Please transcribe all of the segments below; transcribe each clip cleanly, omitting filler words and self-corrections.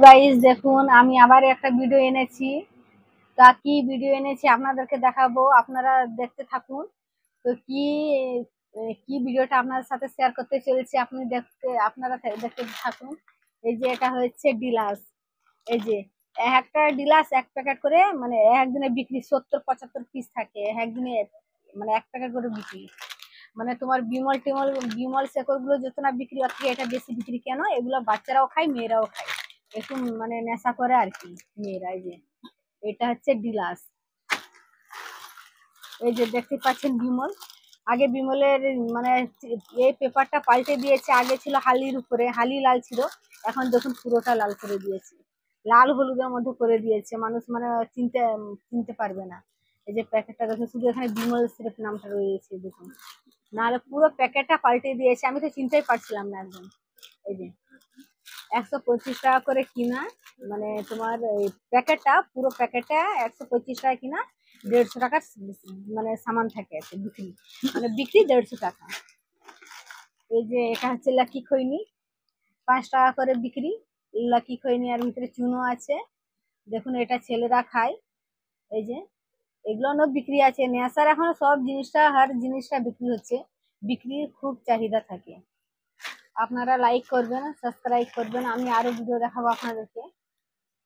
Guys দেখুন আমি আবার একটা ভিডিও এনেছি। তা কি ভিডিও এনেছি আপনাদেরকে দেখাবো, আপনারা দেখতে থাকুন। তো কি ভিডিওটা আপনাদের সাথে শেয়ার করতে চলেছি, আপনারা দেখতে থাকুন। এই যে এটা হচ্ছে ডিলাস। এই যে একটা ডিলাস এক প্যাকেট করে, মানে একদিনে বিক্রি 70-75 পিস থাকে একদিনে, মানে এক প্যাকেট করে বিক্রি। মানে তোমার বিমল শেকড় গুলো যত না বিক্রি হচ্ছে, এটা বেশি বিক্রি কেন, এগুলো বাচ্চারাও খায় মেয়েরাও খায়, একটু মানে নেশা করে আর কি মেয়েরা। এই যে এটা হচ্ছে ডিলাস। এই যে দেখতে পাচ্ছেন বিমল। আগে বিমলের মানে এই পেপারটা পাল্টে দিয়েছে, আগে ছিল হালির উপরে, হালি লাল ছিল, এখন দেখুন পুরোটা লাল করে দিয়েছে, লাল হলুদের মধ্যে করে দিয়েছে, মানুষ মানে চিনতে পারবে না। এই যে প্যাকেটটা দেখুন, শুধু এখানে বিমল সিরাপ নামটা রয়েছে দেখুন, নাহলে পুরো প্যাকেটটা পাল্টে দিয়েছে, আমি তো চিনতেই পারছিলাম না একদম। এই যে 125 টাকা করে কিনা, মানে তোমার এই প্যাকেটটা, পুরো প্যাকেটটা 125 টাকা কিনা, 150 টাকার মানে সামান থাকে আছে বিক্রি, মানে বিক্রি 150 টাকা। এই যে এটা হচ্ছে লাকি খৈনি, 5 টাকা করে বিক্রি। লাকি খৈনি আর ভিতরে চুনো আছে দেখুন, এটা ছেলেরা খায়। এই যে এগুলো বিক্রি আছে, নেশার এখন সব জিনিসটা, হার জিনিসটা বিক্রি হচ্ছে, বিক্রির খুব চাহিদা থাকে। আপনারা লাইক করবেন, সাবস্ক্রাইব করবেন, আমি আরো ভিডিও দেখাবো আপনাদেরকে।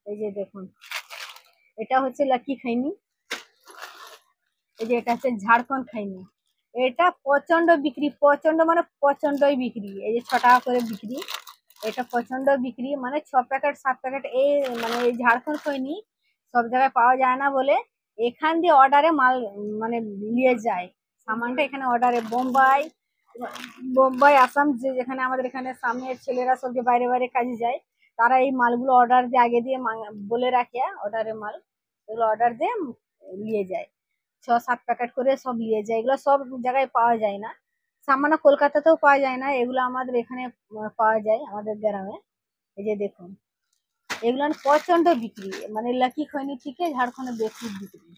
এই যে দেখুন, এটা হচ্ছে লাকি খৈনি। এই যে এটা হচ্ছে ঝাড়খণ্ড খৈনি। এটা প্রচন্ড বিক্রি, প্রচন্ড মানে প্রচন্ডই বিক্রি। এই যে 6 টাকা করে বিক্রি, এটা প্রচন্ড বিক্রি, মানে 6 প্যাকেট 7 প্যাকেট। এই মানে এই ঝাড়খণ্ড খৈনি সব জায়গায় পাওয়া যায় না বলে এখান দিয়ে অর্ডারে মাল মানে নিয়ে যায়, সামানটা এখানে অর্ডারে। বোম্বাই বোম্বাই আসাম, যেখানে আমাদের এখানে সামনের ছেলেরা সব যে বাইরে বাইরে কাজে যায়, তারা এই মালগুলো অর্ডার দিয়ে আগে দিয়ে বলে রাখে অর্ডারের মাল, এগুলো অর্ডার দিয়ে নিয়ে যায়। 6-7 প্যাকেট করে সব নিয়ে যায়, এগুলো সব জায়গায় পাওয়া যায় না, সামান্য কলকাতাতেও পাওয়া যায় না, এগুলো আমাদের এখানে পাওয়া যায় আমাদের গ্রামে। এই যে দেখুন, এগুলো প্রচন্ড বিক্রি, মানে লাকি খৈনি থেকে ঝাড়খণ্ডে বেশি বিক্রি।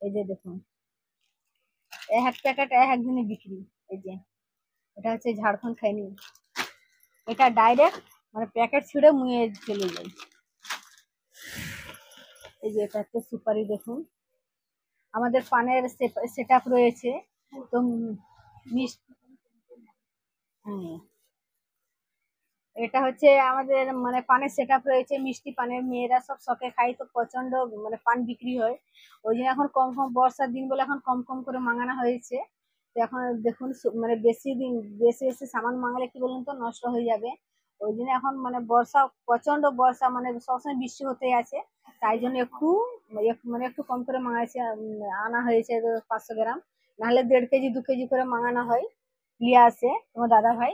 এই যে দেখুন, এক প্যাকেট একদিনে বিক্রি। এই যে এটা হচ্ছে ঝাড়খণ্ড খৈনি, এটা ডাইরেক্ট মানে প্যাকেট ছিঁড়ে মুয়ে চলে যায়। এই যে এটা হচ্ছে সুপারি দেখুন, আমাদের পানের সেট আপ রয়েছে। তো মিষ্টি, এটা হচ্ছে আমাদের মানে পানের সেট আপ রয়েছে, মিষ্টি পানের মেয়েরা সব শখে খাই, তো প্রচন্ড মানে পান বিক্রি হয়। ওই জন্য এখন কম কম, বর্ষার দিন বলে এখন কম কম করে মাঙানো হয়েছে। তো এখন দেখুন মানে বেশি দিন বেশি বেশি সামান মাঙালে কি বলুন তো, নষ্ট হয়ে যাবে। ওই জন্য এখন মানে বর্ষা, প্রচন্ড বর্ষা, মানে সবসময় বৃষ্টি হতেই আছে, তাই জন্য মানে একটু কম করে মাঙাইছে, আনা হয়েছে 500 গ্রাম, নাহলে 1.5 কেজি 2 কেজি করে মাঙানো হয়, নিয়ে আসে তোমার দাদা ভাই।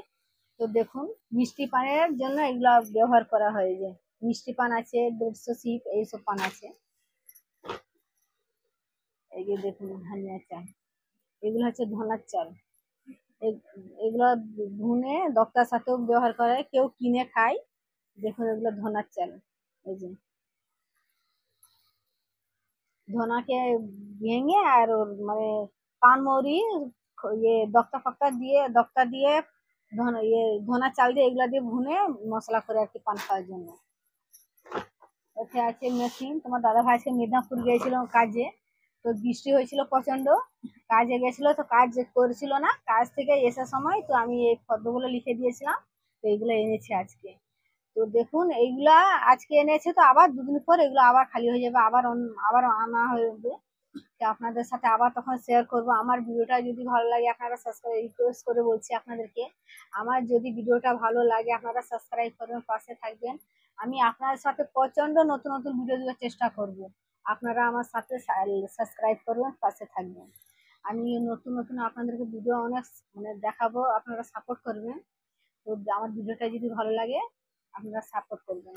তো দেখুন, মিষ্টি পানের জন্য এগুলা ব্যবহার করা হয়। যে মিষ্টি পান আছে, 150 শিপ এইসব পান আছে। এই যে দেখুন ধনিয়া চাল, এগুলো হচ্ছে ধনার চাল। এগুলো ধুনে দক্তার সাথেও ব্যবহার করে, কেউ কিনে খায়। দেখুন এগুলো ধনার চাল। এই যে ধনাকে ভেঙে আর ওর মানে পান মৌরি, দক্তা ফক্তা দিয়ে, দক্তা দিয়ে, ধনা চাল দিয়ে, এগুলা দিয়ে ভুনে মশলা করে আর কি পান খাওয়ার জন্য। ওতে আছে মেশিন, তোমার দাদা ভাই আজকে মেদিনীপুর গিয়েছিল কাজে, তো বৃষ্টি হয়েছিল প্রচন্ড, কাজে গেছিল তো কাজ করছিল না, কাজ থেকে এসার সময় তো আমি এই ফর্দগুলো লিখে দিয়েছিলাম, তো এইগুলো এনেছে আজকে। তো দেখুন এইগুলা আজকে এনেছে, তো আবার 2 দিন পর এগুলো আবার খালি হয়ে যাবে, আবার আনা হবে। তো আপনাদের সাথে আবার তখন শেয়ার করব। আমার ভিডিওটা যদি ভালো লাগে আপনারা সাবস্ক্রাইব, রিকোয়েস্ট করে বলছি আপনাদেরকে, আমার যদি ভিডিওটা ভালো লাগে আপনারা সাবস্ক্রাইব করবেন, পাশে থাকবেন। আমি আপনাদের সাথে প্রচন্ড নতুন নতুন ভিডিও দেওয়ার চেষ্টা করব, আপনারা আমার সাথে সাবস্ক্রাইব করবেন, পাশে থাকবেন। আমি নতুন নতুন আপনাদেরকে ভিডিও অনেক মানে দেখাবো, আপনারা সাপোর্ট করবেন। তো আমার ভিডিওটা যদি ভালো লাগে আপনারা সাপোর্ট করবেন।